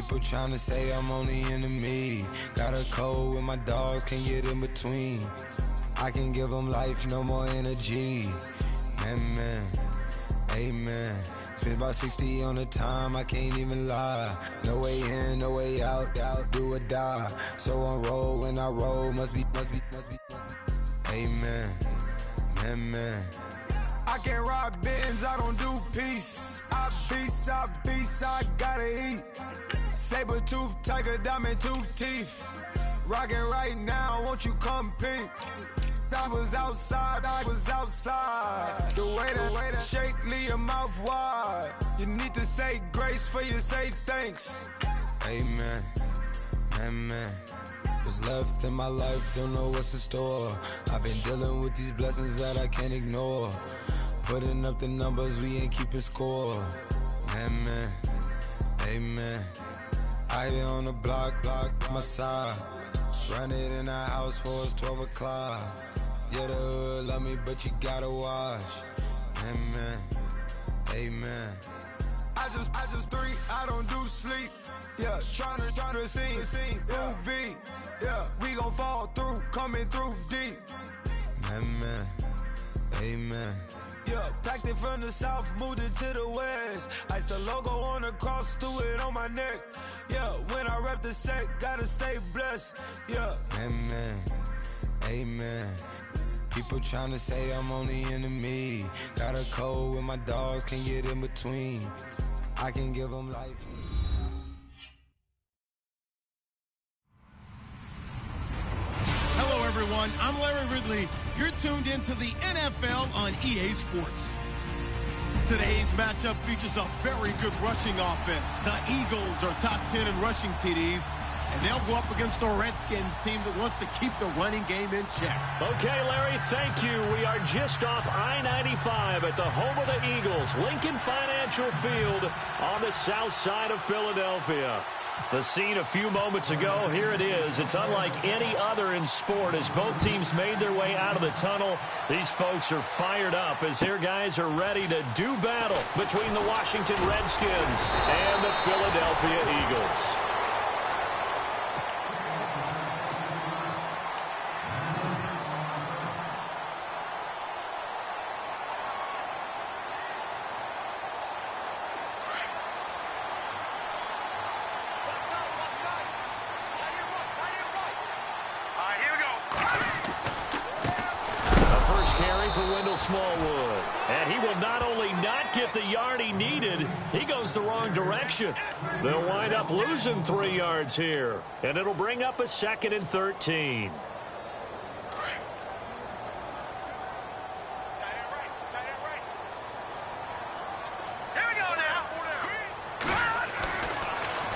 People trying to say I'm only enemy. Got a code with my dogs, can't get in between. I can give them life, no more energy. Man, amen. Spent about 60 on the time, I can't even lie. No way in, no way out, do or die. So on roll, when I roll, must be. Amen, man. I can't ride Benz, I don't do peace. I beast, I gotta eat. Saber tooth, tiger, diamond tooth teeth. Rockin' right now, won't you come peek? I was outside. The way that shake, leave your mouth wide. You need to say grace for you say thanks. Amen, amen. What's left in my life, don't know what's in store. I've been dealing with these blessings that I can't ignore. Putting up the numbers, we ain't keeping score. Amen, amen. I here on the block, my side. Run it in the house for us 12 o'clock. Yeah, the hood love me, but you gotta watch. Amen, amen. I just three, I don't do sleep. Yeah, tryna see UV. Yeah, we gon' fall through, coming through deep. Amen, amen. Yeah, packed it from the south, moved it to the west. Iced the logo on the cross, threw it on my neck. Yeah, when I rep the set, gotta stay blessed. Yeah, amen, amen. People trying to say I'm only enemy. Got a code with my dogs, can't get in between. I can give them life. Hello, everyone. I'm Larry Ridley. You're tuned into the NFL on EA Sports. Today's matchup features a very good rushing offense. The Eagles are top 10 in rushing TDs, and they'll go up against the Redskins team that wants to keep the running game in check. Okay, Larry, thank you. We are just off I-95 at the home of the Eagles, Lincoln Financial Field on the south side of Philadelphia. The scene a few moments ago, here it is. It's unlike any other in sport as both teams made their way out of the tunnel. These folks are fired up as their guys are ready to do battle between the Washington Redskins and the Philadelphia Eagles. Smallwood, and he will not only not get the yard he needed, he goes the wrong direction. They'll wind up losing 3 yards here, and it'll bring up a 2nd and 13.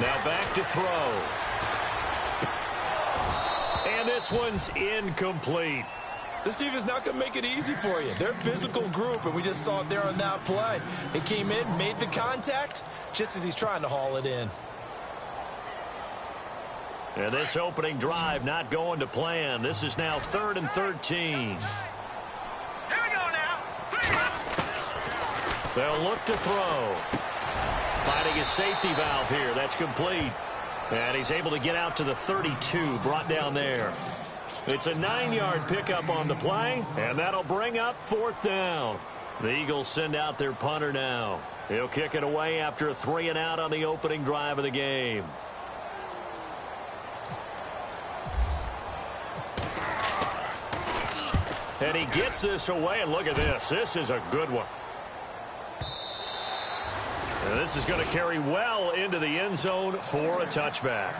Now back to throw. And this one's incomplete. This team is not going to make it easy for you. They're a physical group, and we just saw it there on that play. They came in, made the contact, just as he's trying to haul it in. And this opening drive not going to plan. This is now 3rd and 13. Here we go now. They'll look to throw. Finding a safety valve here. That's complete. And he's able to get out to the 32, brought down there. It's a 9-yard pickup on the play, and that'll bring up 4th down. The Eagles send out their punter now. He'll kick it away after a 3-and-out on the opening drive of the game. And he gets this away, and look at this. This is a good one. And this is going to carry well into the end zone for a touchback.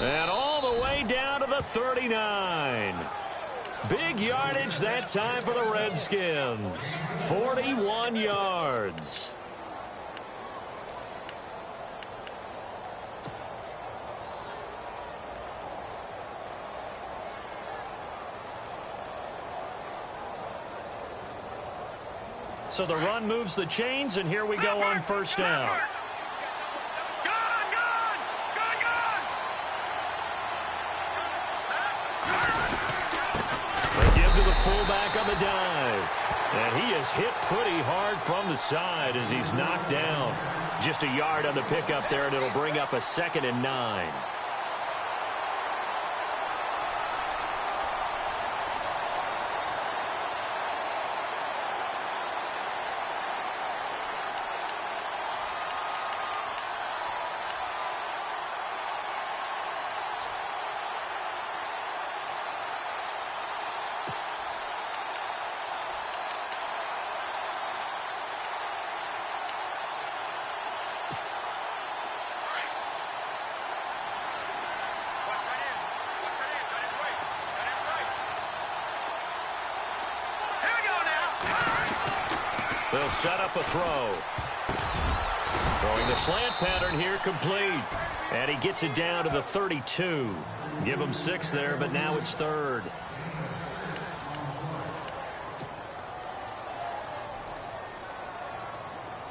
And all the way down to the 39. Big yardage that time for the Redskins. 41 yards. So the run moves the chains, and here we go on first down. They give to the fullback on the dive. And he is hit pretty hard from the side as he's knocked down. Just a yard on the pickup there, and it'll bring up a 2nd and 9. They'll set up a throw. Throwing the slant pattern here, complete. And he gets it down to the 32. Give him 6 there, but now it's 3rd.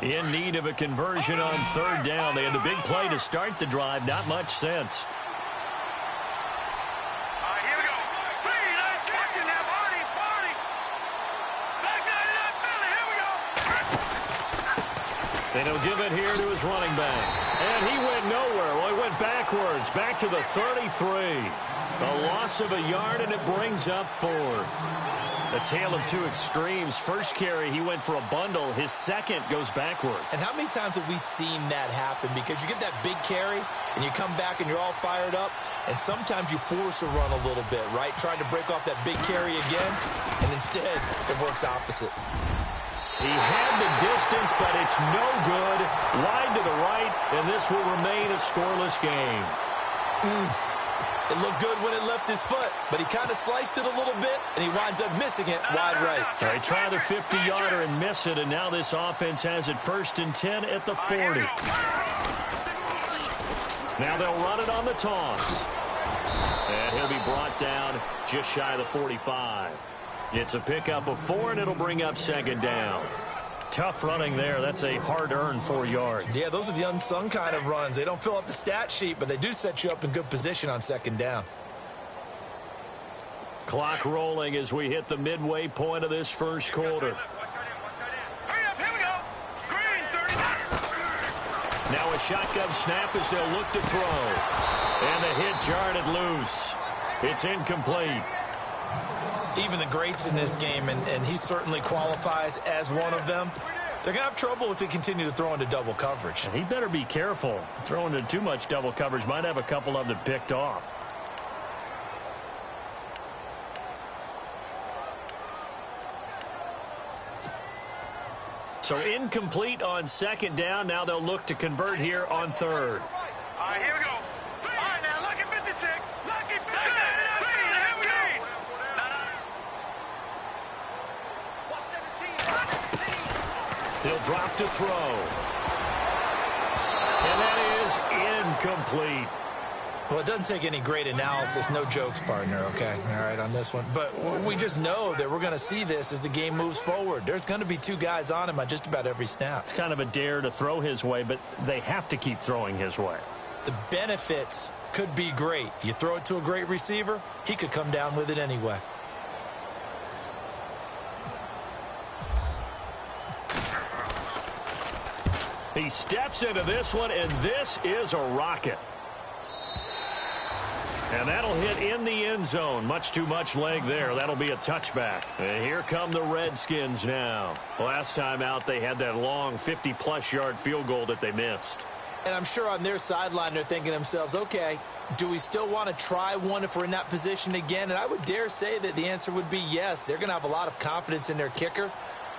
In need of a conversion on 3rd down. They had the big play to start the drive. Not much sense. And he'll give it here to his running back. And he went nowhere. Well, he went backwards, back to the 33. A loss of a yard, and it brings up 4th. A tale of two extremes. First carry, he went for a bundle. His second goes backward. And how many times have we seen that happen? Because you get that big carry, and you come back, and you're all fired up, and sometimes you force a run a little bit, right? Trying to break off that big carry again, and instead it works opposite. He had the distance, but it's no good. Wide to the right, and this will remain a scoreless game. It looked good when it left his foot, but he kind of sliced it a little bit, and he winds up missing it wide right. They try the 50-yarder and miss it, and now this offense has it 1st and 10 at the 40. Now they'll run it on the toss. And he'll be brought down just shy of the 45. It's a pickup of 4, and it'll bring up 2nd down. Tough running there. That's a hard-earned 4 yards. Yeah, those are the unsung kind of runs. They don't fill up the stat sheet, but they do set you up in good position on 2nd down. Clock rolling as we hit the midway point of this first quarter. Now a shotgun snap as they'll look to throw. And the hit jarred it loose. It's incomplete. Even the greats in this game, and he certainly qualifies as one of them, they're going to have trouble if they continue to throw into double coverage. He better be careful. Throwing into too much double coverage might have a couple of them picked off. So incomplete on 2nd down. Now they'll look to convert here on 3rd. All right, here we go. All right, now look at 56. Look at 56. He'll drop to throw. And that is incomplete. Well, it doesn't take any great analysis. No jokes, partner, okay? All right, on this one. But we just know that we're going to see this as the game moves forward. There's going to be 2 guys on him on just about every snap. It's kind of a dare to throw his way, but they have to keep throwing his way. The benefits could be great. You throw it to a great receiver, he could come down with it anyway. He steps into this one, and this is a rocket. And that'll hit in the end zone. Much too much leg there. That'll be a touchback. And here come the Redskins now. Last time out, they had that long 50-plus yard field goal that they missed. And I'm sure on their sideline, they're thinking to themselves, okay, do we still want to try one if we're in that position again? And I would dare say that the answer would be yes. They're going to have a lot of confidence in their kicker.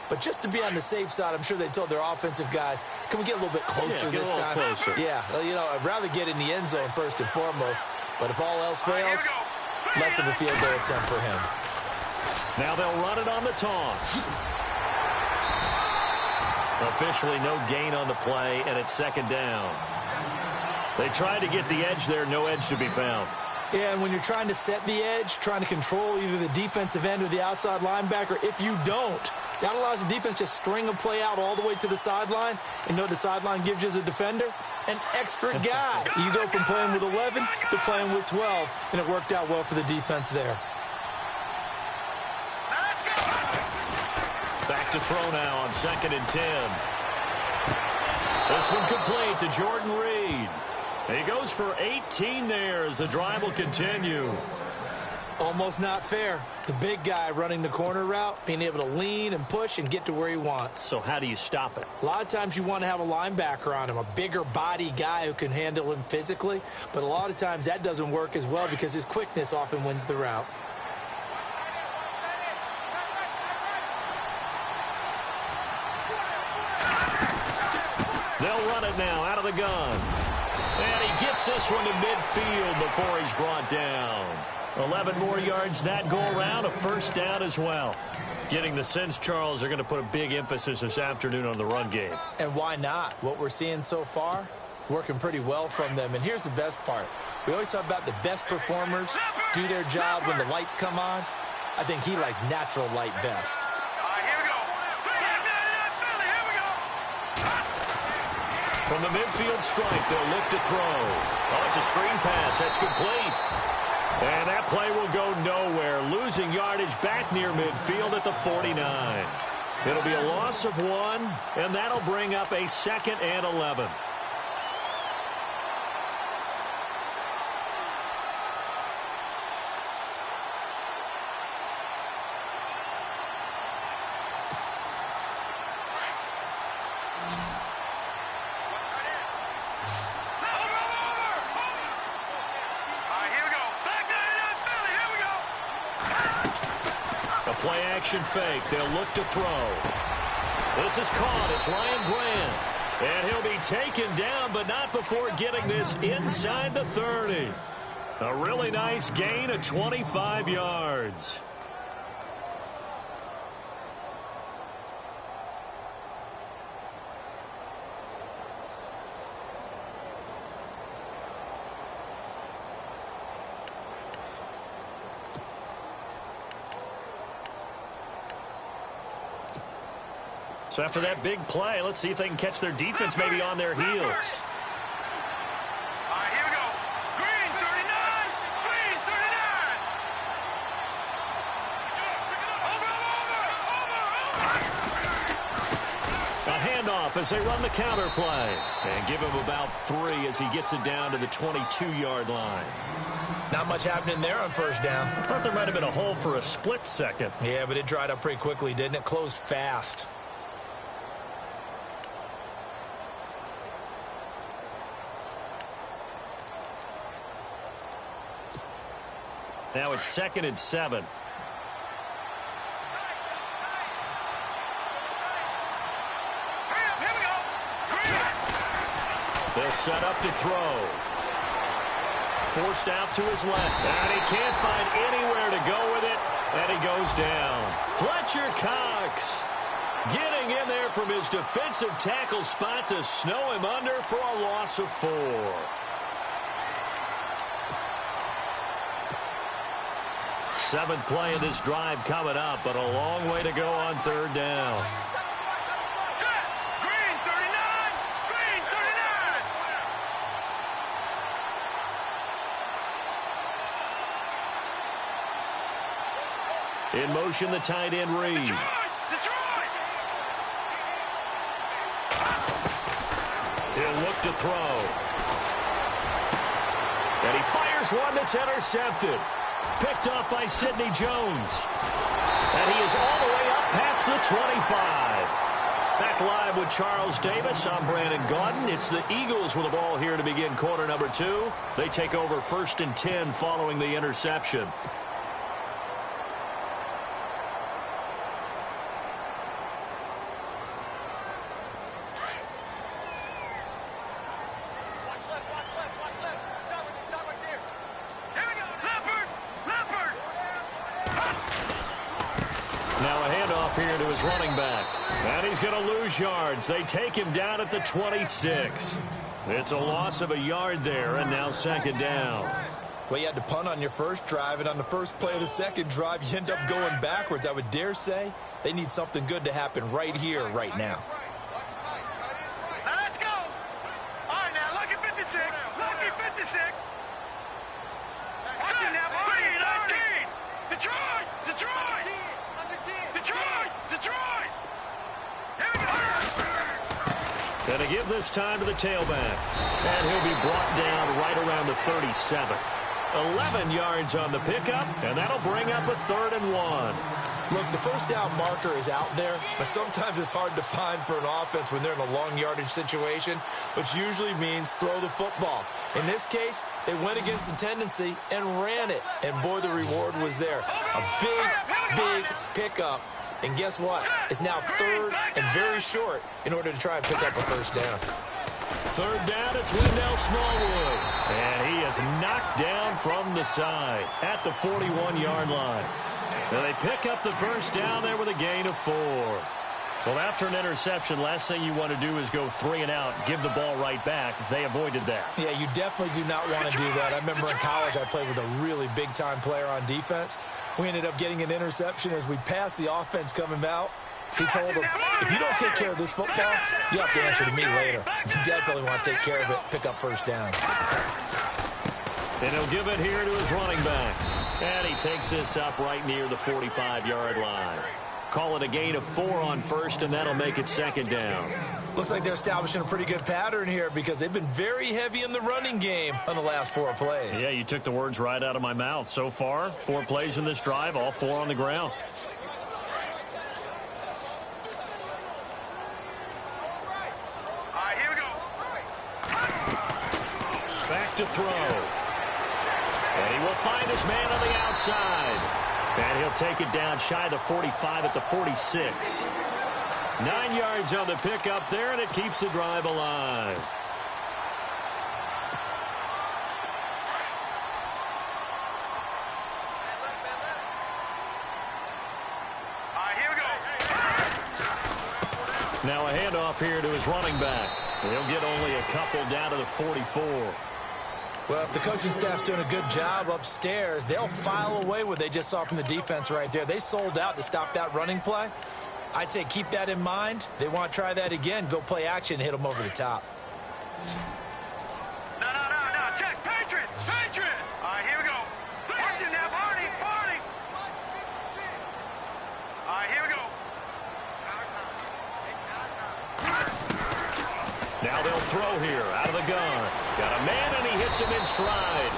But just to be on the safe side, I'm sure they told their offensive guys, can we get a little bit closer this time? Closer. Yeah, you know, I'd rather get in the end zone first and foremost. But if all else fails, less of a field goal attempt for him. Now they'll run it on the toss. Officially no gain on the play, and it's 2nd down. They tried to get the edge there, no edge to be found. Yeah, and when you're trying to set the edge, trying to control either the defensive end or the outside linebacker, if you don't, that allows the defense to string a play out all the way to the sideline. And you know what the sideline gives you as a defender? An extra guy. You go from playing with 11 to playing with 12, and it worked out well for the defense there. Back to throw now on 2nd and 10. This one complete to Jordan Reed. He goes for 18 there as the drive will continue. Almost not fair. The big guy running the corner route, being able to lean and push and get to where he wants. So how do you stop it? A lot of times you want to have a linebacker on him, a bigger body guy who can handle him physically. But a lot of times that doesn't work as well because his quickness often wins the route. They'll run it now out of the gun. And he gets this one to midfield before he's brought down. 11 more yards that go around, a first down as well. Getting the sense, Charles, they're going to put a big emphasis this afternoon on the run game. And why not? What we're seeing so far, it's working pretty well from them. And here's the best part. We always talk about the best performers do their job when the lights come on. I think he likes natural light best. From the midfield stripe, they'll look to throw. Oh, it's a screen pass. That's complete. And that play will go nowhere. Losing yardage back near midfield at the 49. It'll be a loss of 1, and that'll bring up a 2nd and 11. Play-action fake. They'll look to throw. This is caught. It's Ryan Grant. And he'll be taken down, but not before getting this inside the 30. A really nice gain of 25 yards. So after that big play, let's see if they can catch their defense maybe on their heels. All right, here we go. Green, 39. Green, 39. Over. A handoff as they run the counter play. And give him about 3 as he gets it down to the 22-yard line. Not much happening there on first down. I thought there might have been a hole for a split second. Yeah, but it dried up pretty quickly, didn't it? Closed fast. Now it's 2nd and 7. They'll set up to throw. Forced out to his left. And he can't find anywhere to go with it. And he goes down. Fletcher Cox getting in there from his defensive tackle spot to snow him under for a loss of 4. Seventh play of this drive coming up, but a long way to go on third down. Green, 39. Green, 39. In motion, the tight end Reed. Detroit. He'll look to throw. And he fires one that's intercepted. Picked off by Sidney Jones. And he is all the way up past the 25. Back live with Charles Davis. I'm Brandon Gaudin. It's the Eagles with the ball here to begin quarter number 2. They take over 1st and 10 following the interception. Running back. And he's going to lose yards. They take him down at the 26. It's a loss of a yard there, and now 2nd down. Well, you had to punt on your first drive, and on the first play of the second drive, you end up going backwards. I would dare say they need something good to happen right here, right now. Now let's go. All right, now look at 56. Look at 56. Watching now, 19. Detroit. Detroit. Detroit. Detroit. Here we go. Going to give this time to the tailback. And he'll be brought down right around the 37. 11 yards on the pickup, and that'll bring up a 3rd and 1. Look, the first down marker is out there, but sometimes it's hard to find for an offense when they're in a long yardage situation, which usually means throw the football. In this case, they went against the tendency and ran it, and boy, the reward was there. A big pickup, and guess what? It's now 3rd and very short in order to try and pick up a first down. 3rd down, it's Wendell Smallwood. And he is knocked down from the side at the 41-yard line. Now they pick up the first down there with a gain of 4. Well, after an interception, last thing you want to do is go 3 and out, give the ball right back. They avoided that. Yeah, you definitely do not want to do that. I remember in college I played with a really big-time player on defense. We ended up getting an interception as we passed the offense coming out. He told him, if you don't take care of this football, you have to answer to me later. You definitely want to take care of it, pick up first downs. And he'll give it here to his running back. And he takes this up right near the 45-yard line. Call it a gain of 4 on first, and that'll make it 2nd down. Looks like they're establishing a pretty good pattern here because they've been very heavy in the running game on the last 4 plays. Yeah, you took the words right out of my mouth. So far, 4 plays in this drive, all 4 on the ground. To throw. And he will find his man on the outside. And he'll take it down shy of the 45 at the 46. 9 yards on the pickup there, and it keeps the drive alive. All right, here we go. Now a handoff here to his running back. He'll get only a couple down to the 44. Well, if the coaching staff's doing a good job upstairs, they'll file away what they just saw from the defense right there. They sold out to stop that running play. I'd say keep that in mind. They want to try that again. Go play action, hit them over the top. No. Check. Patriot. All right, here we go. Watch him now, Barney. All right, here we go. Now they'll throw here out of the gun. Got a man, and he hits him in stride.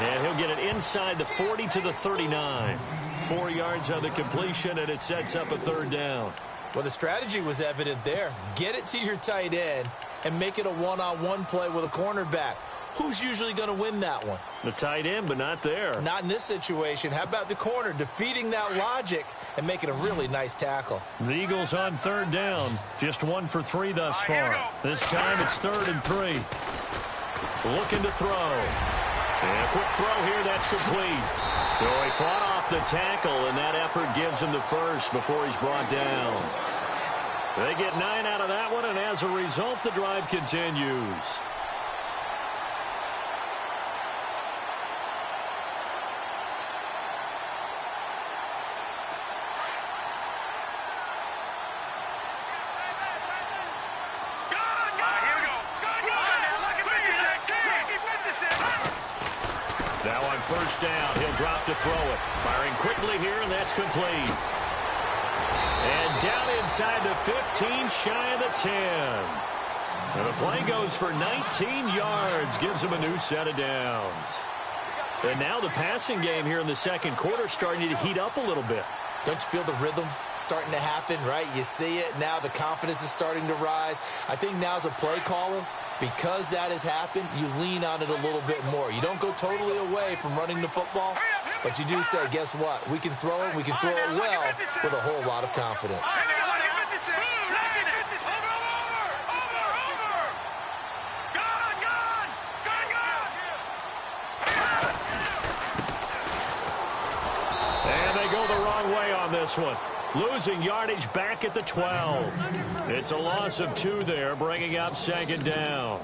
And he'll get it inside the 40 to the 39. 4 yards on the completion, and it sets up a 3rd down. Well, the strategy was evident there. Get it to your tight end and make it a one-on-one play with a cornerback. Who's usually going to win that one? The tight end, but not there. Not in this situation. How about the corner defeating that logic and making a really nice tackle? The Eagles on 3rd down. Just 1 for 3 thus far. This time it's 3rd and 3. Looking to throw. And a quick throw here. That's complete. So he fought off the tackle, and that effort gives him the first before he's brought down. They get 9 out of that one, and as a result, the drive continues. Now on 1st down, he'll drop to throw it. Firing quickly here, and that's complete. And down inside the 15, shy of the 10. And the play goes for 19 yards, gives him a new set of downs. And now the passing game here in the 2nd quarter starting to heat up a little bit. Don't you feel the rhythm starting to happen, right? You see it now. The confidence is starting to rise. I think now as a play caller, because that has happened, you lean on it a little bit more. You don't go totally away from running the football, but you do say, guess what? We can throw it. We can throw it well with a whole lot of confidence. And they go the wrong way on this one. Losing yardage back at the 12. It's a loss of 2 there, bringing up 2nd down.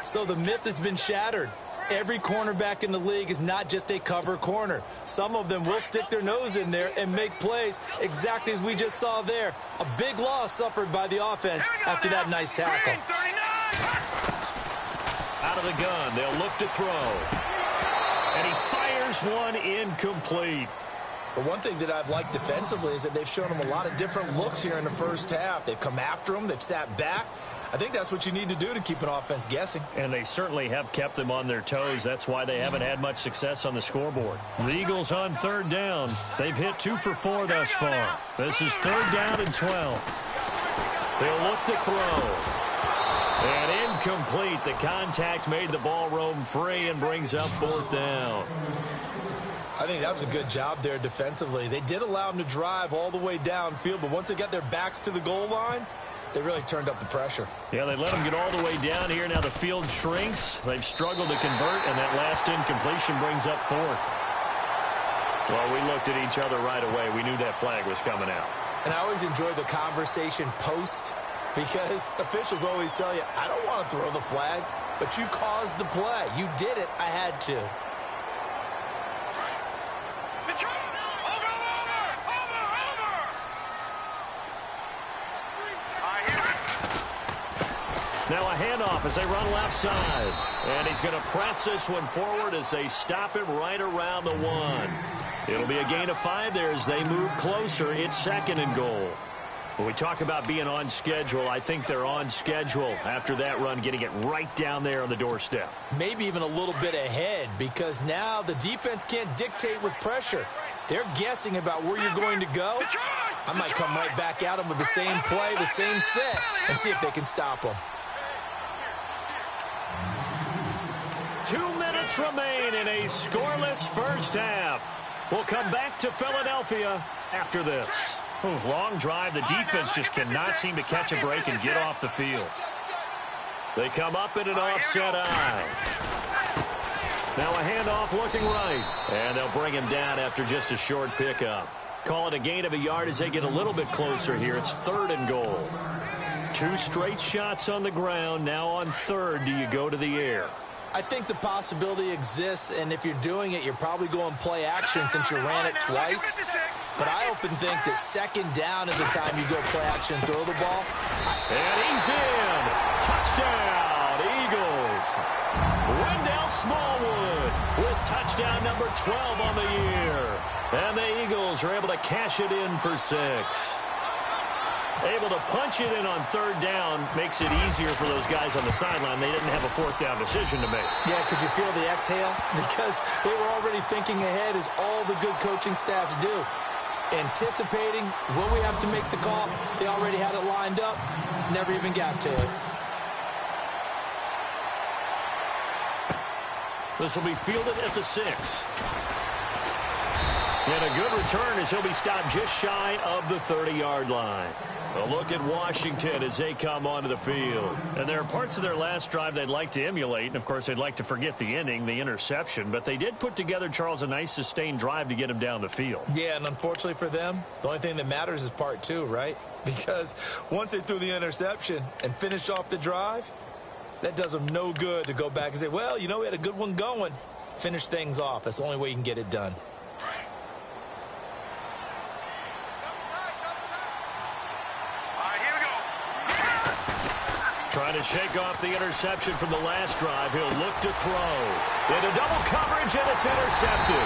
So the myth has been shattered. Every cornerback in the league is not just a cover corner. Some of them will stick their nose in there and make plays exactly as we just saw there. A big loss suffered by the offense after that nice tackle. Out of the gun, they'll look to throw. And he fires one incomplete. But one thing that I've liked defensively is that they've shown them a lot of different looks here in the first half. They've come after them. They've sat back. I think that's what you need to do to keep an offense guessing. And they certainly have kept them on their toes. That's why they haven't had much success on the scoreboard. The Eagles on third down. They've hit 2 for 4 thus far. This is third down and 12. They'll look to throw. And incomplete. The contact made the ball roam free and brings up fourth down. I think that was a good job there defensively. They did allow them to drive all the way downfield, but once they got their backs to the goal line, they really turned up the pressure. Yeah, they let them get all the way down here. Now the field shrinks. They've struggled to convert, and that last incompletion brings up fourth. Well, we looked at each other right away. We knew that flag was coming out. And I always enjoy the conversation post, because officials always tell you, I don't want to throw the flag, but you caused the play. You did it. I had to. Now a handoff as they run left side. And he's going to press this one forward as they stop him right around the 1. It'll be a gain of 5 there as they move closer. It's second and goal. When we talk about being on schedule, I think they're on schedule after that run, getting it right down there on the doorstep. Maybe even a little bit ahead, because now the defense can't dictate with pressure. They're guessing about where you're going to go. I might come right back at them with the same play, the same set, and see if they can stop them. 2 minutes remain in a scoreless first half. We'll come back to Philadelphia after this. Long drive. The defense just cannot seem to catch a break and get off the field. They come up in an offset eye. Now a handoff looking right. And they'll bring him down after just a short pickup. Call it a gain of a yard as they get a little bit closer here. It's third and goal. 2 straight shots on the ground. Now on third, do you go to the air? I think the possibility exists, and if you're doing it, you're probably going play action since you ran it twice. But I often think that second down is the time you go play action and throw the ball. And he's in. Touchdown, Eagles. Wendell Smallwood with touchdown number 12 on the year. And the Eagles are able to cash it in for 6. Able to punch it in on third down makes it easier for those guys on the sideline. They didn't have a fourth down decision to make. Yeah, could you feel the exhale? Because they were already thinking ahead, as all the good coaching staffs do. Anticipating, will we have to make the call? They already had it lined up, never even got to it. This will be fielded at the 6. And a good return as he'll be stopped just shy of the 30-yard line. A look at Washington as they come onto the field. And there are parts of their last drive they'd like to emulate. And, of course, they'd like to forget the ending, the interception. But they did put together, Charles, a nice sustained drive to get him down the field. Yeah, and unfortunately for them, the only thing that matters is part 2, right? Because once they threw the interception and finished off the drive, that does them no good to go back and say, well, you know, we had a good one going. Finish things off. That's the only way you can get it done. Trying to shake off the interception from the last drive. He'll look to throw. Into double coverage, and it's intercepted.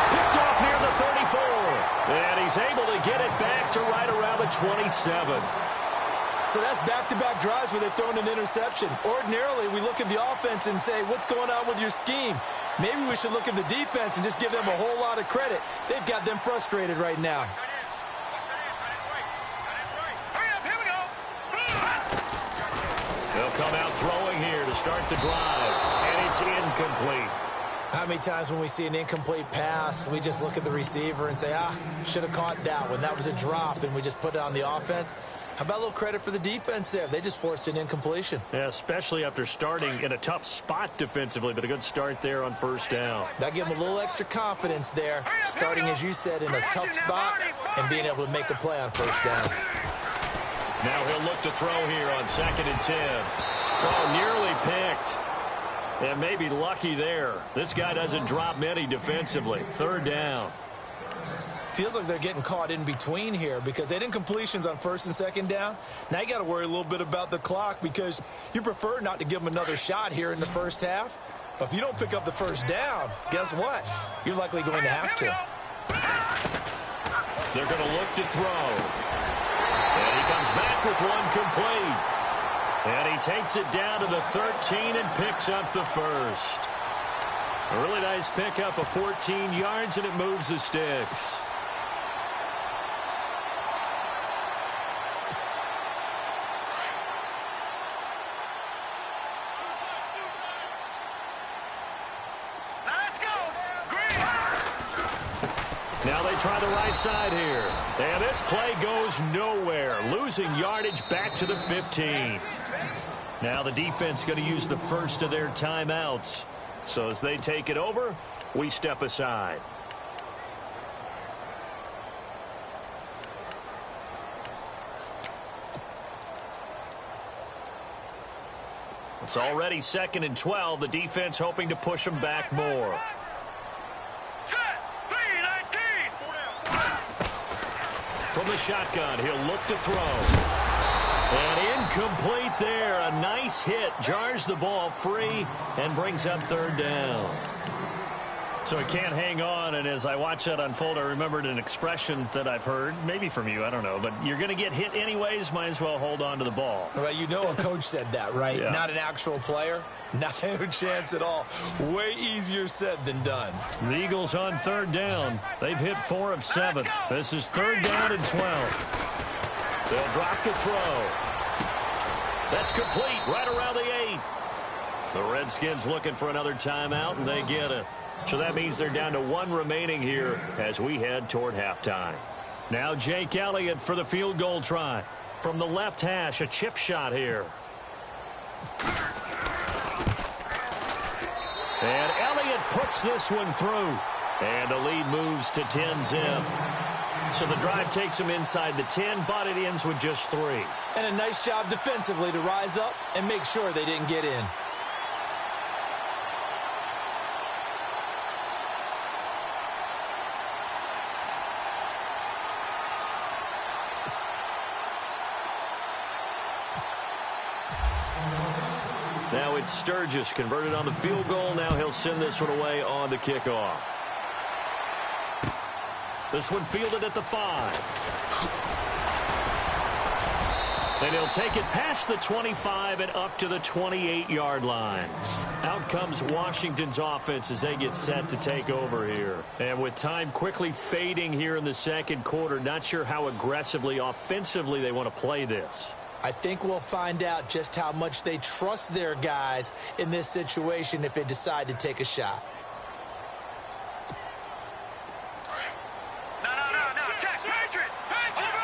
Picked off near the 34. And he's able to get it back to right around the 27. So that's back-to-back drives where they've thrown an interception. Ordinarily, we look at the offense and say, what's going on with your scheme? Maybe we should look at the defense and just give them a whole lot of credit. They've got them frustrated right now. They'll come out throwing here to start the drive, and it's incomplete. How many times when we see an incomplete pass, we just look at the receiver and say, should have caught that one. That was a drop, and we just put it on the offense. How about a little credit for the defense there? They just forced an incompletion. Yeah, especially after starting in a tough spot defensively, but a good start there on first down. That gave them a little extra confidence there, starting, as you said, in a tough spot and being able to make a play on first down. Now he'll look to throw here on 2nd and 10. Oh, nearly picked. And maybe lucky there. This guy doesn't drop many defensively. Third down. Feels like they're getting caught in between here because they didn't completions on first and second down. Now you got to worry a little bit about the clock because you prefer not to give them another shot here in the first half. But if you don't pick up the first down, guess what? You're likely going to have to. They're going to look to throw. And he comes back with one complete. And he takes it down to the 13 and picks up the first. A really nice pickup of 14 yards, and it moves the sticks. Now they try the right side here. And this play goes nowhere. Losing yardage back to the 15. Now the defense going to use the first of their timeouts. So as they take it over, we step aside. It's already 2nd and 12. The defense hoping to push them back more. From the shotgun, he'll look to throw. And incomplete there. A nice hit. Jars the ball free and brings up third down. So it can't hang on, and as I watch that unfold, I remembered an expression that I've heard, maybe from you, I don't know, but you're going to get hit anyways, might as well hold on to the ball. Well, you know a coach said that, right? Yeah. Not an actual player. Not a chance at all. Way easier said than done. The Eagles on third down. They've hit 4 of 7. This is third down and 12. They'll drop the throw. That's complete right around the 8. The Redskins looking for another timeout, and they get it. So that means they're down to 1 remaining here as we head toward halftime. Now Jake Elliott for the field goal try. From the left hash, a chip shot here. And Elliott puts this one through. And the lead moves to 10-zip. So the drive takes them inside the 10, but it ends with just 3. And a nice job defensively to rise up and make sure they didn't get in. Now it's Sturgis converted on the field goal. Now he'll send this one away on the kickoff. This one fielded at the 5. And he'll take it past the 25 and up to the 28-yard line. Out comes Washington's offense as they get set to take over here. And with time quickly fading here in the second quarter, not sure how aggressively, offensively they want to play this. I think we'll find out just how much they trust their guys in this situation if they decide to take a shot. No. Check. Patriot. Over.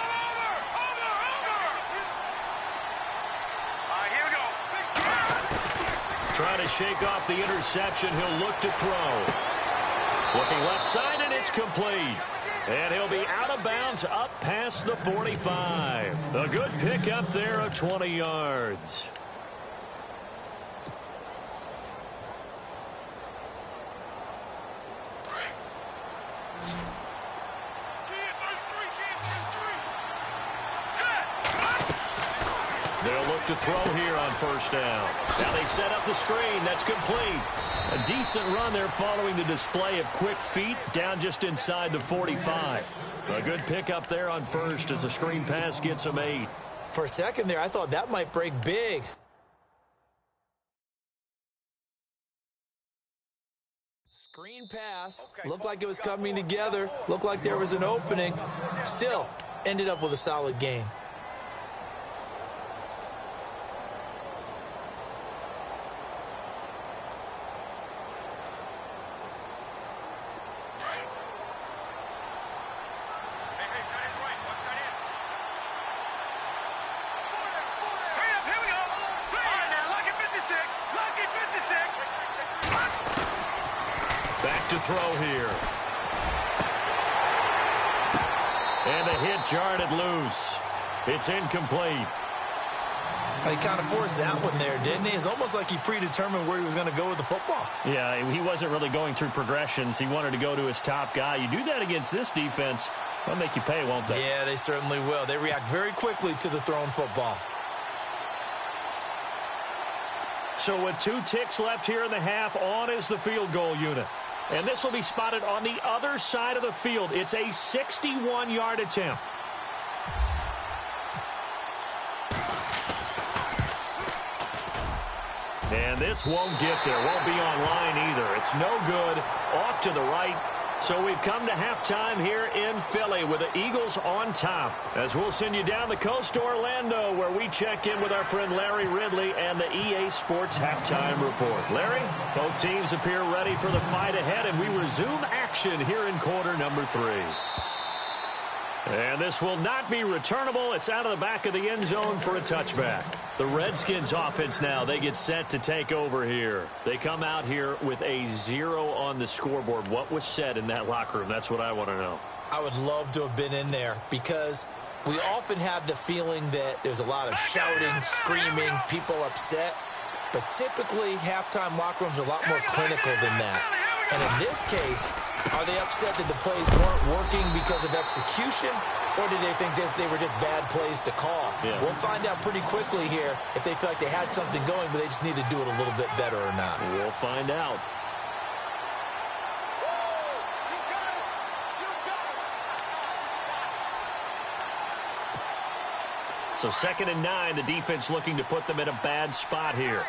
All right, here we go. Trying to shake off the interception. He'll look to throw. Looking left side, and it's complete. And he'll be out of bounds up past the 45. A good pick up there of 20 yards. They'll look to throw here on first down. Now they set up the screen. That's complete. A decent run there following the display of quick feet down just inside the 45. A good pick up there on first as the screen pass gets them 8. For a second there, I thought that might break big. Screen pass. Looked like it was coming together. Looked like there was an opening. Still, ended up with a solid gain. Back to throw here. And the hit jarred it loose. It's incomplete. He kind of forced that one there, didn't he? It's almost like he predetermined where he was going to go with the football. Yeah, he wasn't really going through progressions. He wanted to go to his top guy. You do that against this defense, they'll make you pay, won't they? Yeah, they certainly will. They react very quickly to the thrown football. So with 2 ticks left here in the half, on is the field goal unit. And this will be spotted on the other side of the field. It's a 61-yard attempt. And this won't get there. Won't be online either. It's no good. Off to the right. So we've come to halftime here in Philly with the Eagles on top. As we'll send you down the coast to Orlando, where we check in with our friend Larry Ridley and the EA Sports Halftime Report. Larry, both teams appear ready for the fight ahead, and we resume action here in quarter number 3. And this will not be returnable. It's out of the back of the end zone for a touchback. The Redskins offense now, they get set to take over here. They come out here with a 0 on the scoreboard. What was said in that locker room? That's what I want to know. I would love to have been in there because we often have the feeling that there's a lot of shouting, screaming, people upset. But typically, halftime locker rooms are a lot more clinical than that. And in this case, are they upset that the plays weren't working because of execution, or did they think they were just bad plays to call? Yeah. We'll find out pretty quickly here if they feel like they had something going, but they just need to do it a little bit better or not. We'll find out. So 2nd and 9, the defense looking to put them in a bad spot here.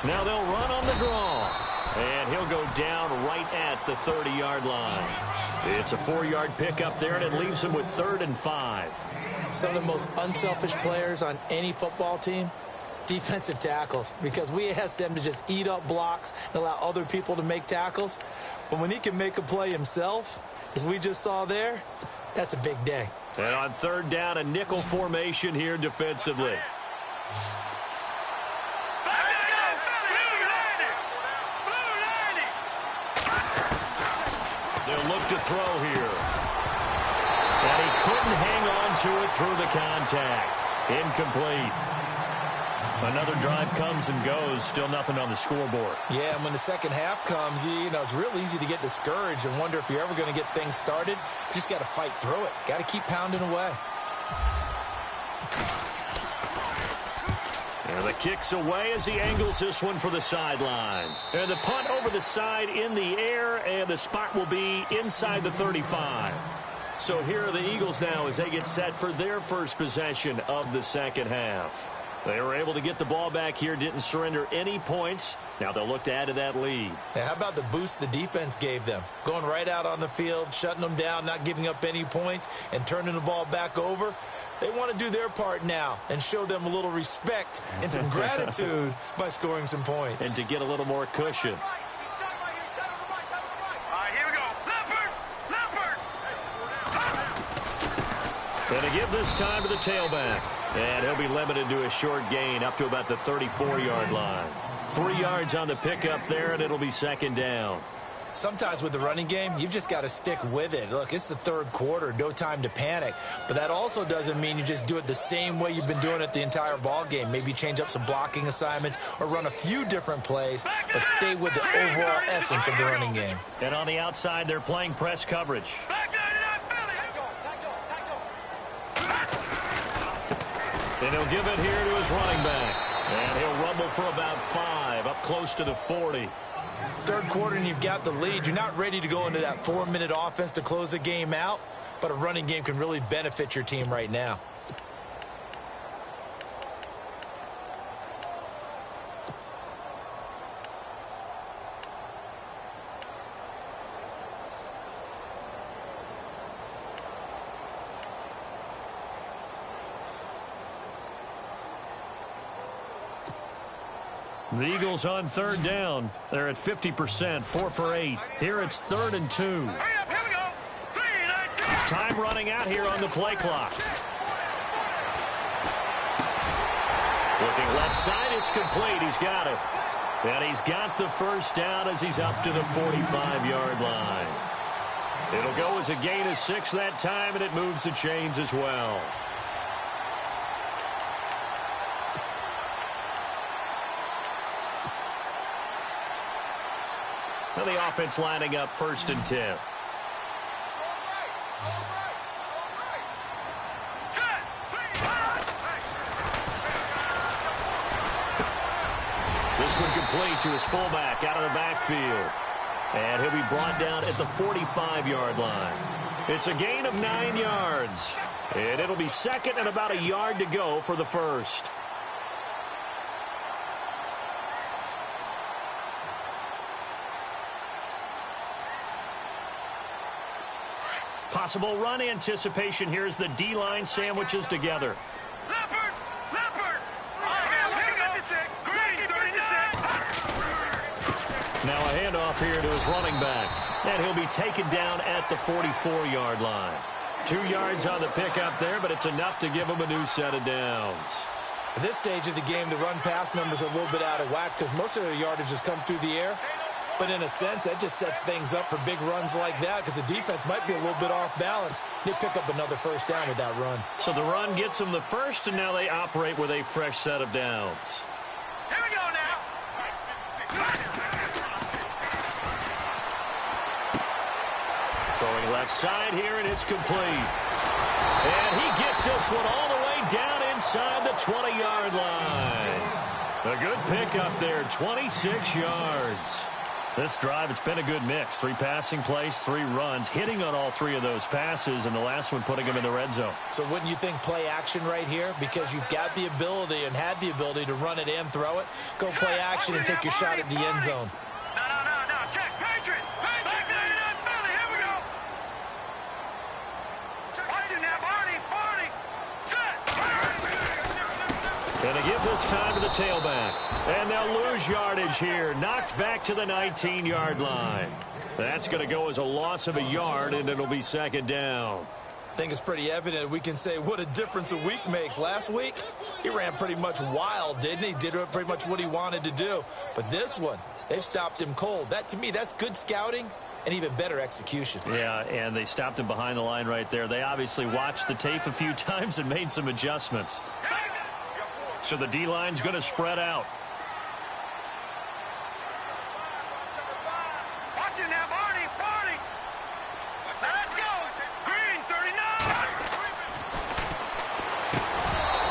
Now they'll run on the draw. And he'll go down right at the 30-yard line. It's a 4-yard pickup there, and it leaves him with 3rd and 5. Some of the most unselfish players on any football team, defensive tackles, because we ask them to just eat up blocks and allow other people to make tackles. But when he can make a play himself, as we just saw there, that's a big day. And on 3rd down, a nickel formation here defensively. They'll look to throw here. And he couldn't hang on to it through the contact. Incomplete. Another drive comes and goes. Still nothing on the scoreboard. Yeah, and when the second half comes, you know, it's real easy to get discouraged and wonder if you're ever going to get things started. You just got to fight through it. Got to keep pounding away. And the kick's away as he angles this one for the sideline. And the punt over the side in the air, and the spot will be inside the 35. So here are the Eagles now as they get set for their first possession of the second half. They were able to get the ball back here, didn't surrender any points. Now they'll look to add to that lead. Yeah, how about the boost the defense gave them? Going right out on the field, shutting them down, not giving up any points, and turning the ball back over. They want to do their part now and show them a little respect and some gratitude by scoring some points. And to get a little more cushion. All right, here we go. Leopard! And to give this time to the tailback. And he'll be limited to a short gain up to about the 34-yard line. 3 yards on the pickup there, and it'll be 2nd down. Sometimes with the running game, you've just got to stick with it. Look, it's the 3rd quarter, no time to panic. But that also doesn't mean you just do it the same way you've been doing it the entire ball game. Maybe change up some blocking assignments or run a few different plays, but stay with the overall essence of the running game. And on the outside, they're playing press coverage. And he'll give it here to his running back. And he'll rumble for about 5, up close to the 40. 3rd quarter and you've got the lead. You're not ready to go into that 4-minute offense to close the game out, but a running game can really benefit your team right now. The Eagles on 3rd down. They're at 50%, 4 for 8. Here it's 3rd and 2. Hurry up, here we go. 3, 9, 2. Time running out here on the play clock. Looking left side, it's complete. He's got it. And he's got the 1st down as he's up to the 45-yard line. It'll go as a gain of 6 that time, and it moves the chains as well. Now the offense lining up 1st and 10. This one complete to his fullback out of the backfield. And he'll be brought down at the 45-yard line. It's a gain of 9 yards. And it'll be 2nd and about a yard to go for the first. Possible run anticipation here as the D-line sandwiches together. Now a handoff here to his running back. And he'll be taken down at the 44-yard line. 2 yards on the pickup there, but it's enough to give him a new set of downs. At this stage of the game, the run-pass numbers are a little bit out of whack because most of their yardage has come through the air. But in a sense, that just sets things up for big runs like that because the defense might be a little bit off balance. They pick up another first down with that run. So the run gets them the first, and now they operate with a fresh set of downs. Here we go now. Throwing left side here, and it's complete. And he gets this one all the way down inside the 20-yard line. A good pickup there, 26 yards. This drive, it's been a good mix. 3 passing plays, 3 runs, hitting on all 3 of those passes, and the last one putting him in the red zone. So wouldn't you think play action right here? Because you've got the ability and had the ability to run it and throw it. Go play action and take your shot at the end zone. No. Check. Patriot. Back to Philly. Here we go. Watch it now, Barney. Set. And they give this time to the tailback. And they'll lose yardage here. Knocked back to the 19-yard line. That's going to go as a loss of a yard, and it'll be 2nd down. I think it's pretty evident. We can say what a difference a week makes. Last week, he ran pretty much wild, didn't he? Did pretty much what he wanted to do. But this one, they've stopped him cold. That, to me, that's good scouting and even better execution. Yeah, and they stopped him behind the line right there. They obviously watched the tape a few times and made some adjustments. So the D-line's going to spread out. Watch it now, Barney. Let's go. Green, 39.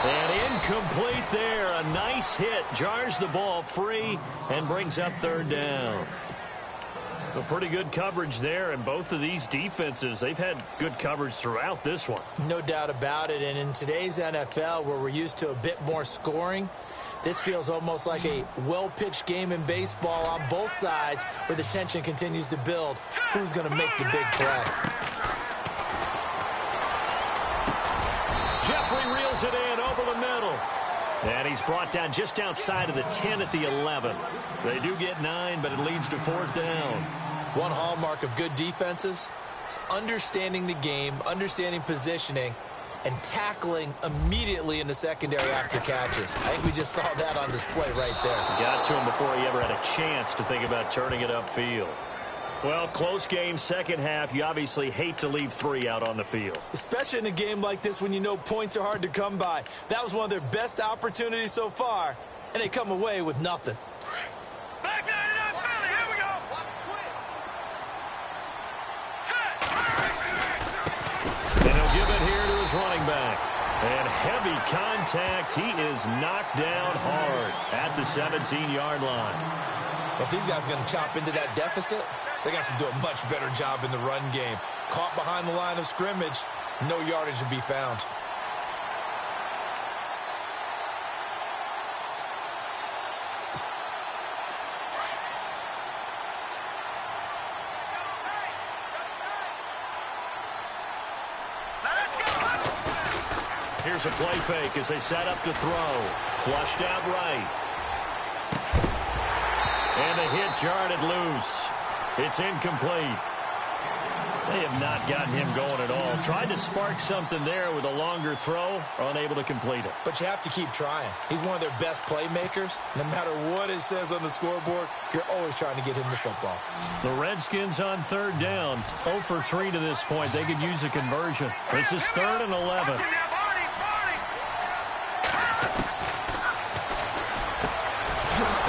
And incomplete there. A nice hit. Jars the ball free and brings up 3rd down. A pretty good coverage there, and both of these defenses, they've had good coverage throughout this one. No doubt about it, and in today's NFL, where we're used to a bit more scoring, this feels almost like a well-pitched game in baseball on both sides where the tension continues to build. Who's going to make the big play? Jeffrey reels it in over the middle. And he's brought down just outside of the 10 at the 11. They do get 9, but it leads to 4th down. One hallmark of good defenses is understanding the game, understanding positioning, and tackling immediately in the secondary after catches. I think we just saw that on display right there. Got to him before he ever had a chance to think about turning it upfield. Well, close game, second half. You obviously hate to leave 3 out on the field. Especially in a game like this when you know points are hard to come by. That was one of their best opportunities so far, and they come away with nothing. Back to Philly. Here we go. Set. And he'll give it here to his running back. And heavy contact. He is knocked down hard at the 17-yard line. But if these guys are going to chop into that deficit, they're going to have to do a much better job in the run game. Caught behind the line of scrimmage, no yardage to be found. Here's a play fake as they set up to throw. Flushed out right. And the hit jarred it loose. It's incomplete. They have not gotten him going at all. Tried to spark something there with a longer throw, unable to complete it. But you have to keep trying. He's one of their best playmakers. No matter what it says on the scoreboard, you're always trying to get him the football. The Redskins on third down. 0 for 3 to this point. They could use a conversion. This is 3rd and 11.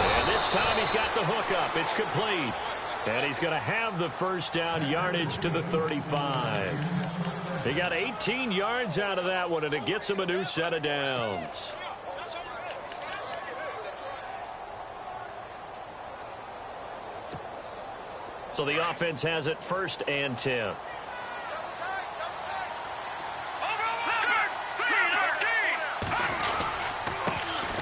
And this time he's got the hook up. It's complete. And he's going to have the first down, yardage to the 35. He got 18 yards out of that one, and it gets him a new set of downs. So the offense has it 1st and 10.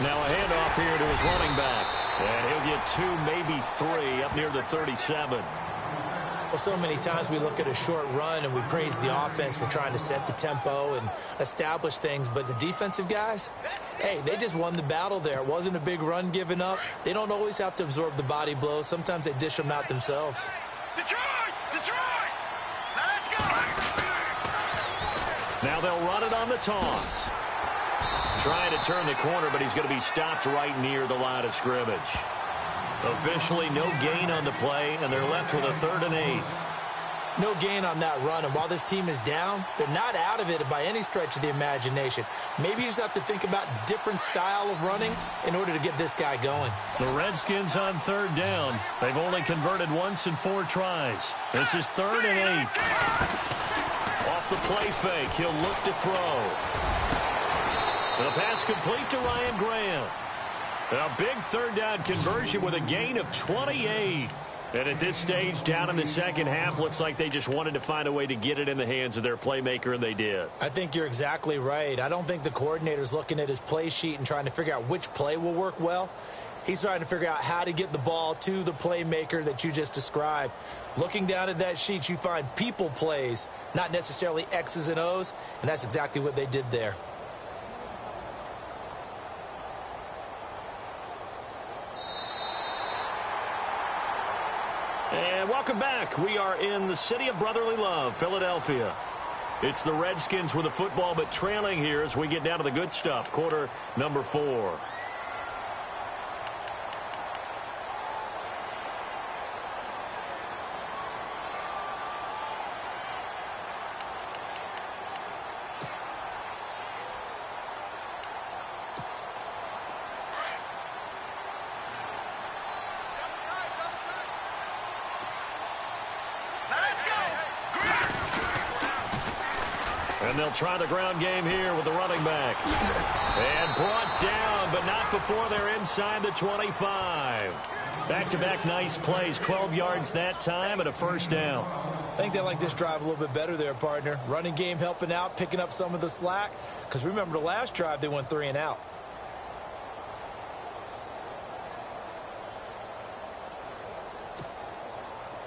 Now a handoff here to his running back. And he'll get 2, maybe 3, up near the 37. Well, so many times we look at a short run and we praise the offense for trying to set the tempo and establish things. But the defensive guys, hey, they just won the battle there. It wasn't a big run given up. They don't always have to absorb the body blows. Sometimes they dish them out themselves. Detroit! Detroit! Let's go! Now they'll run it on the toss. Trying to turn the corner, but he's going to be stopped right near the line of scrimmage. Officially, no gain on the play, and they're left with a 3rd and 8. No gain on that run, and while this team is down, they're not out of it by any stretch of the imagination. Maybe you just have to think about different style of running in order to get this guy going. The Redskins on 3rd down. They've only converted once in 4 tries. This is 3rd and 8. Off the play fake, he'll look to throw. The pass complete to Ryan Graham. A big 3rd down conversion with a gain of 28. And at this stage, down in the second half, looks like they just wanted to find a way to get it in the hands of their playmaker, and they did. I think you're exactly right. I don't think the coordinator's looking at his play sheet and trying to figure out which play will work well. He's trying to figure out how to get the ball to the playmaker that you just described. Looking down at that sheet, you find people plays, not necessarily X's and O's, and that's exactly what they did there. And welcome back. We are in the city of brotherly love, Philadelphia. It's the Redskins with the football, but trailing here as we get down to the good stuff. Quarter number 4. And they'll try the ground game here with the running back. And brought down, but not before they're inside the 25. Back-to-back nice plays, 12 yards that time and a first down. I think they like this drive a little bit better there, partner. Running game helping out, picking up some of the slack. Because remember the last drive, they went 3 and out.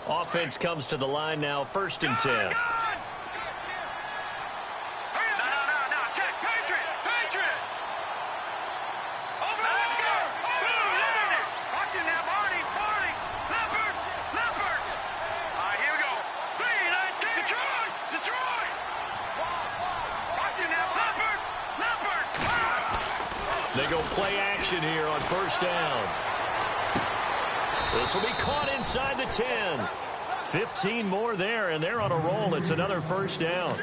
Offense comes to the line now, 1st and 10. They go play action here on 1st down. This will be caught inside the 10. 15 more there, and they're on a roll. It's another first down.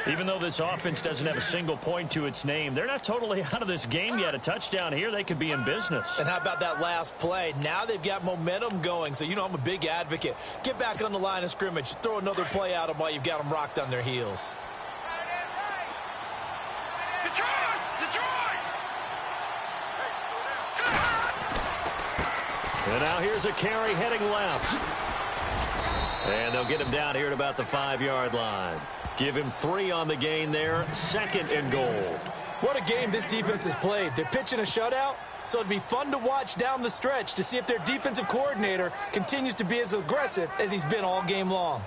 Even though this offense doesn't have a single point to its name, they're not totally out of this game yet. A touchdown here, they could be in business. And how about that last play? Now they've got momentum going, so you know I'm a big advocate. Get back on the line of scrimmage. Throw another play at them while you've got them rocked on their heels. And now here's a carry heading left. And they'll get him down here at about the 5-yard line. Give him 3 on the gain there. 2nd and goal. What a game this defense has played. They're pitching a shutout, so it'd be fun to watch down the stretch to see if their defensive coordinator continues to be as aggressive as he's been all game long.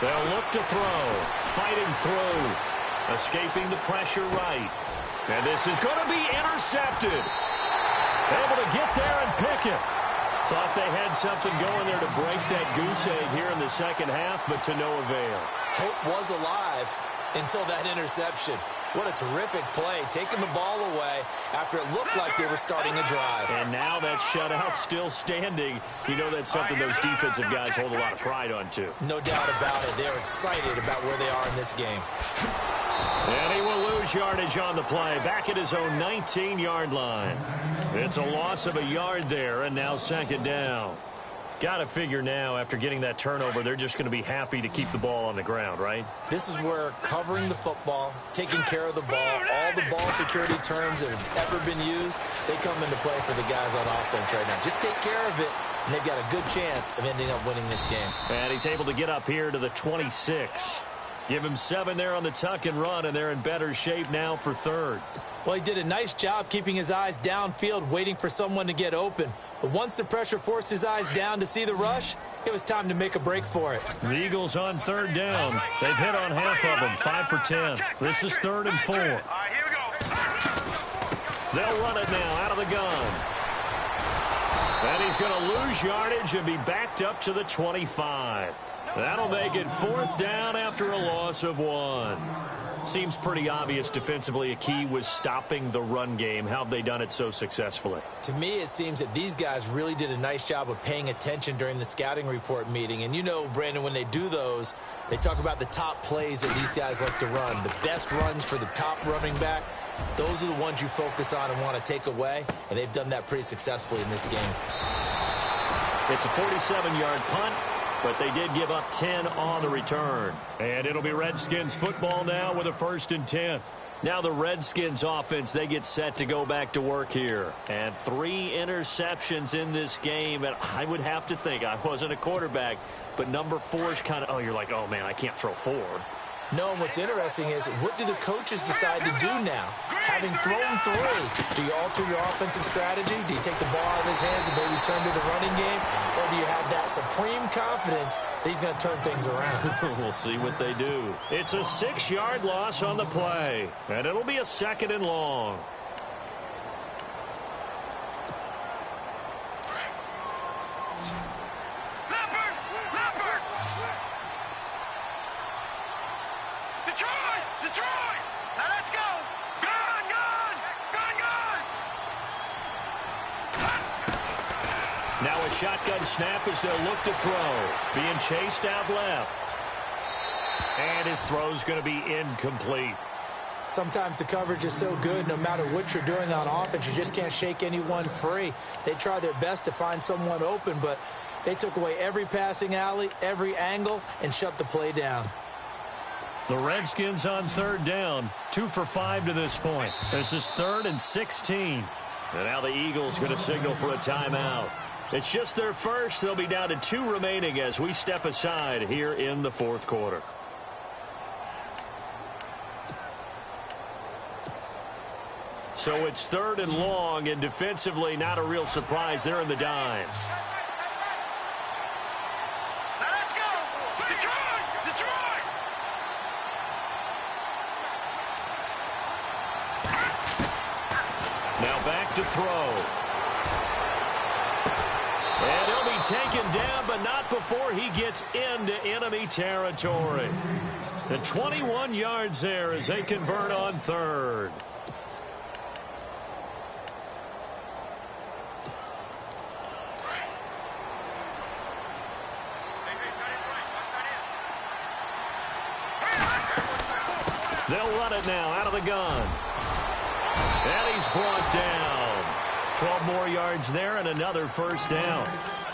They'll look to throw. Fighting through. Escaping the pressure right. And this is going to be intercepted. Able to get there and pick it. Thought they had something going there to break that goose egg here in the second half, but to no avail. Hope was alive until that interception. What a terrific play, taking the ball away after it looked like they were starting a drive. And now that shutout still standing. You know that's something those defensive guys hold a lot of pride on, too. No doubt about it. They're excited about where they are in this game. And he will lose yardage on the play, back at his own 19-yard line. It's a loss of a yard there, and now second down. Got to figure now, after getting that turnover, they're just going to be happy to keep the ball on the ground, right? This is where covering the football, taking care of the ball, all the ball security terms that have ever been used, they come into play for the guys on offense right now. Just take care of it, and they've got a good chance of ending up winning this game. And he's able to get up here to the 26. Give him 7 there on the tuck and run, and they're in better shape now for third. Well, he did a nice job keeping his eyes downfield, waiting for someone to get open. But once the pressure forced his eyes down to see the rush, it was time to make a break for it. The Eagles on third down. They've hit on half of them, 5 for 10. This is 3rd and 4. All right, here we go. They'll run it now out of the gun. And he's going to lose yardage and be backed up to the 25. That'll make it 4th down after a loss of 1. Seems pretty obvious defensively a key was stopping the run game. How have they done it so successfully? To me, it seems that these guys really did a nice job of paying attention during the scouting report meeting. And you know, Brandon, when they do those, they talk about the top plays that these guys like to run. The best runs for the top running back, those are the ones you focus on and want to take away. And they've done that pretty successfully in this game. It's a 47-yard punt, but they did give up 10 on the return. And it'll be Redskins football now with a 1st and 10. Now the Redskins offense, they get set to go back to work here. And 3 interceptions in this game. And I would have to think, I wasn't a quarterback, but number 4 is kind of, oh, you're like, oh, man, I can't throw 4. No, and what's interesting is, what do the coaches decide to do now? Having thrown 3, do you alter your offensive strategy? Do you take the ball out of his hands and maybe turn to the running game? Or do you have that supreme confidence that he's going to turn things around? We'll see what they do. It's a 6-yard loss on the play, and it'll be a 2nd and long. Detroit! Now let's go! Gun! Now a shotgun snap as they'll look to throw. Being chased out left. And his throw's going to be incomplete. Sometimes the coverage is so good, no matter what you're doing on offense, you just can't shake anyone free. They try their best to find someone open, but they took away every passing alley, every angle, and shut the play down. The Redskins on 3rd down, 2 for 5 to this point. This is 3rd and 16. And now the Eagles going to signal for a timeout. It's just their first. They'll be down to 2 remaining as we step aside here in the 4th quarter. So it's 3rd and long, and defensively not a real surprise. They're in the dime. Back to throw. And he'll be taken down, but not before he gets into enemy territory. The 21 yards there as they convert on 3rd. They'll run it now out of the gun. And he's brought down. 12 more yards there and another 1st down.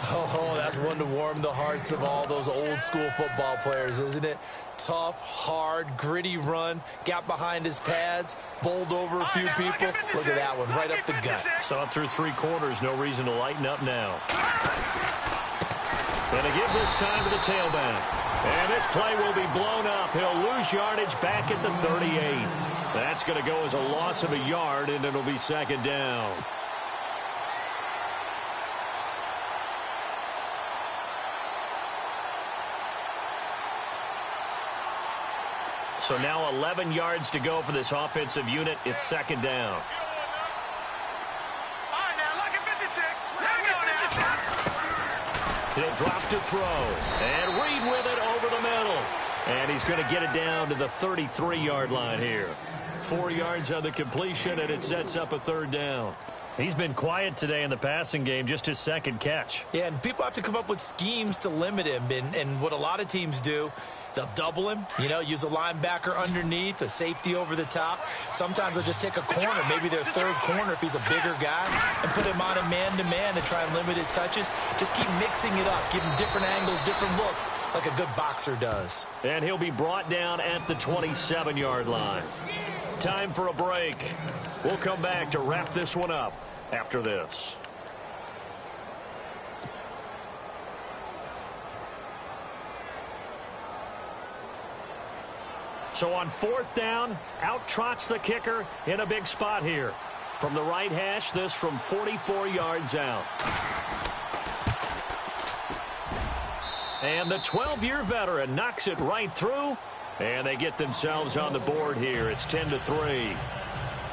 Oh, that's one to warm the hearts of all those old school football players, isn't it? Tough, hard, gritty run. Got behind his pads, bowled over a few people. Look at that one, right up the gut. Saw it through 3 quarters. No reason to lighten up now. Going to give this time to the tailback. And this play will be blown up. He'll lose yardage back at the 38. That's going to go as a loss of a yard, and it'll be 2nd down. So now 11 yards to go for this offensive unit. It's second down. All right, now, look at 56. Here we go now. He'll drop to throw. And Reed with it over the middle. And he's going to get it down to the 33-yard line here. 4 yards on the completion, and it sets up a third down. He's been quiet today in the passing game, just his second catch. Yeah, and people have to come up with schemes to limit him. And what a lot of teams do, they'll double him, use a linebacker underneath, a safety over the top. Sometimes they'll just take a corner, maybe their third corner if he's a bigger guy, and put him on a man-to-man to try and limit his touches. Just keep mixing it up, give him different angles, different looks, like a good boxer does. And he'll be brought down at the 27-yard line. Time for a break. We'll come back to wrap this one up after this. So on fourth down, out trots the kicker in a big spot here. From the right hash, this from 44 yards out. And the 12-year veteran knocks it right through, and they get themselves on the board here. It's 10-3.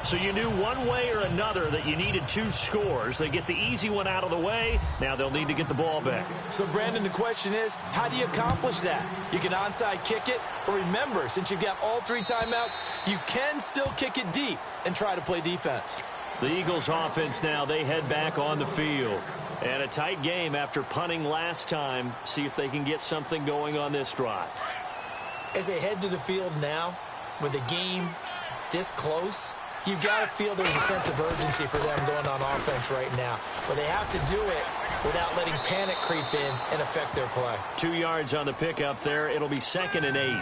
So you knew one way or another that you needed 2 scores. They get the easy one out of the way. Now they'll need to get the ball back. So, Brandon, the question is, how do you accomplish that? You can onside kick it, or remember, since you've got all 3 timeouts, you can still kick it deep and try to play defense. The Eagles offense now, they head back on the field. And a tight game after punting last time. See if they can get something going on this drive. As they head to the field now, with the game this close, you've got to feel there's a sense of urgency for them going on offense right now. But they have to do it without letting panic creep in and affect their play. 2 yards on the pickup there. It'll be 2nd and 8.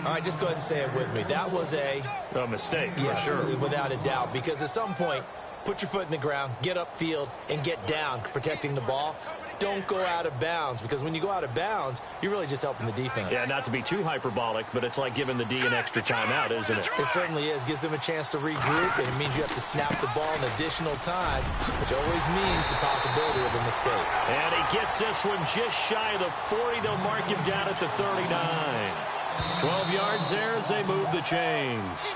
All right, just go ahead and say it with me. That was a mistake, yes, for sure. Without a doubt. Because at some point, put your foot in the ground, get upfield, and get down, protecting the ball. Don't go out of bounds, because when you go out of bounds, you're really just helping the defense. Yeah, not to be too hyperbolic, but it's like giving the D an extra timeout, isn't it? It certainly is. Gives them a chance to regroup, and it means you have to snap the ball in additional time, which always means the possibility of a mistake. And he gets this one just shy of the 40. They'll mark him down at the 39. 12 yards there as they move the chains.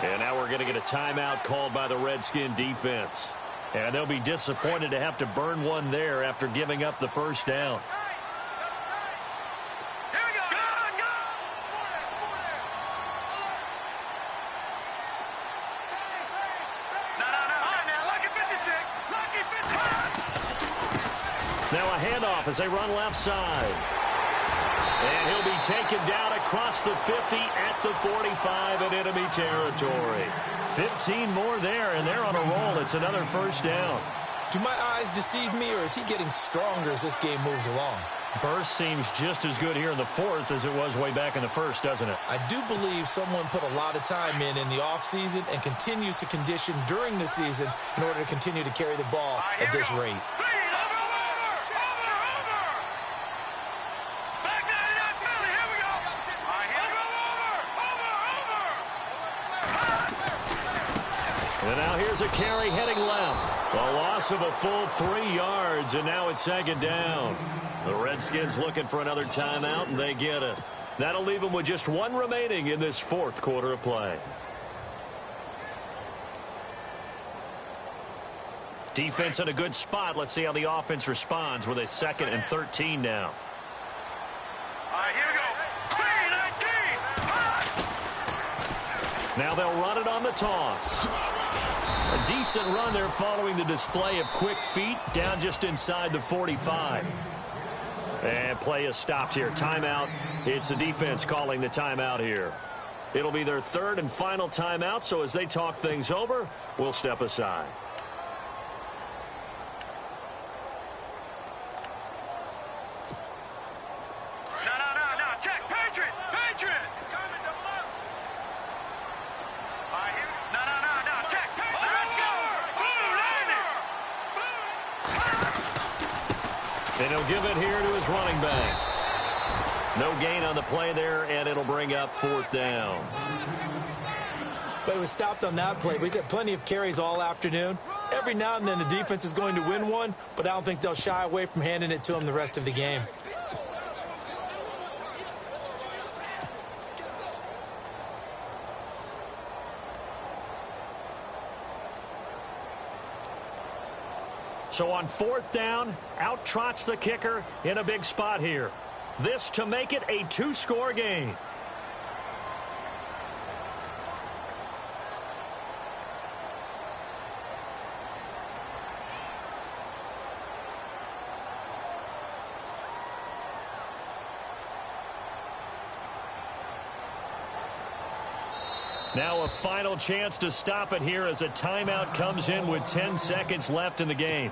And now we're going to get a timeout called by the Redskin defense. And they'll be disappointed to have to burn one there after giving up the first down. Here we go. Go. No. All right, now, lucky 56. Lucky 56. Now a handoff as they run left side. And he'll be taken down across the 50 at the 45 in enemy territory. 15 more there, and they're on a roll. It's another first down. Do my eyes deceive me, or is he getting stronger as this game moves along? Burst seems just as good here in the fourth as it was way back in the first, doesn't it? I do believe someone put a lot of time in the offseason and continues to condition during the season in order to continue to carry the ball at this rate. And now here's a carry heading left. A loss of a full 3 yards, and now it's second down. The Redskins looking for another timeout, and they get it. That'll leave them with just 1 remaining in this fourth quarter of play. Defense in a good spot. Let's see how the offense responds with a 2nd and 13 now. All right, here we go. 3-19. Now they'll run it on the toss. A decent run there following the display of quick feet down just inside the 45. And play is stopped here. Timeout. It's the defense calling the timeout here. It'll be their 3rd and final timeout, so as they talk things over, we'll step aside. No. Check. Patriot. All right, here. No. Check. Patriot. Let's go. Boom, landed. And he'll give it here to his running back. No gain on the play there, and it'll bring up 4th down. But it was stopped on that play. But he's had plenty of carries all afternoon. Every now and then the defense is going to win one, but I don't think they'll shy away from handing it to him the rest of the game. So on 4th down, out trots the kicker in a big spot here. This to make it a 2-score game. Now a final chance to stop it here as a timeout comes in with 10 seconds left in the game.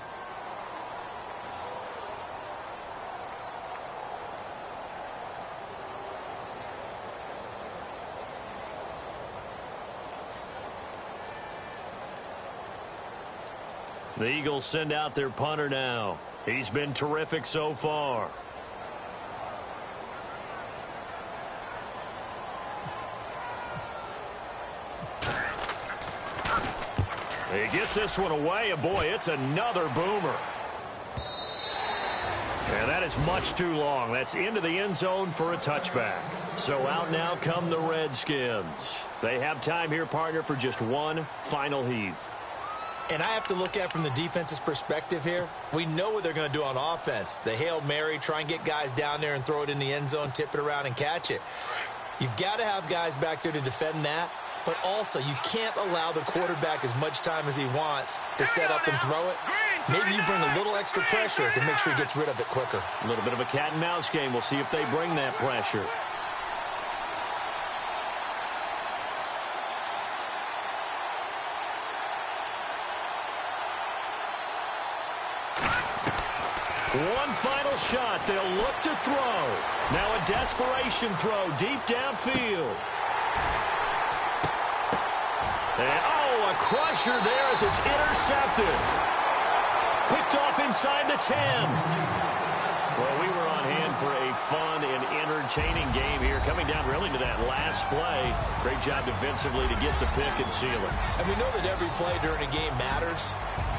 The Eagles send out their punter now. He's been terrific so far. He gets this one away, and boy, it's another boomer. And that is much too long. That's into the end zone for a touchback. So out now come the Redskins. They have time here, partner, for just one final heave. And I have to look at it from the defense's perspective here. We know what they're going to do on offense. The Hail Mary, try and get guys down there and throw it in the end zone, tip it around and catch it. You've got to have guys back there to defend that. But also, you can't allow the quarterback as much time as he wants to set up and throw it. Maybe you bring a little extra pressure to make sure he gets rid of it quicker. A little bit of a cat and mouse game. We'll see if they bring that pressure. One final shot. They'll look to throw. Now a desperation throw deep downfield. And, oh, a crusher there as it's intercepted. Picked off inside the 10. Well, we were on hand for a fun and entertaining game here. Coming down really to that last play. Great job defensively to get the pick and seal it. And we know that every play during a game matters.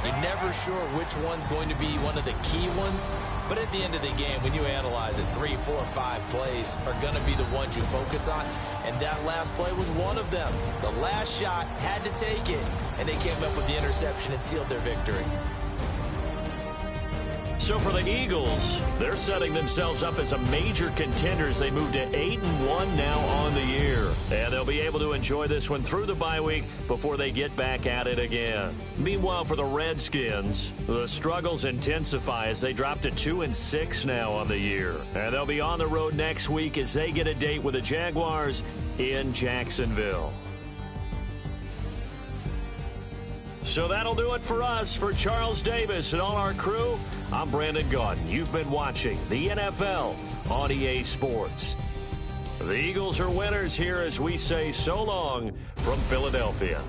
You're never sure which one's going to be one of the key ones. But at the end of the game, when you analyze it, 3, 4, 5 plays are going to be the ones you focus on. And that last play was one of them. The last shot had to take it, and they came up with the interception and sealed their victory. So for the Eagles, they're setting themselves up as a major contender as they move to 8-1 now on the year. And they'll be able to enjoy this one through the bye week before they get back at it again. Meanwhile, for the Redskins, the struggles intensify as they drop to 2-6 now on the year. And they'll be on the road next week as they get a date with the Jaguars in Jacksonville. So that'll do it for us. For Charles Davis and all our crew, I'm Brandon Gaudin. You've been watching the NFL on EA Sports. The Eagles are winners here as we say so long from Philadelphia.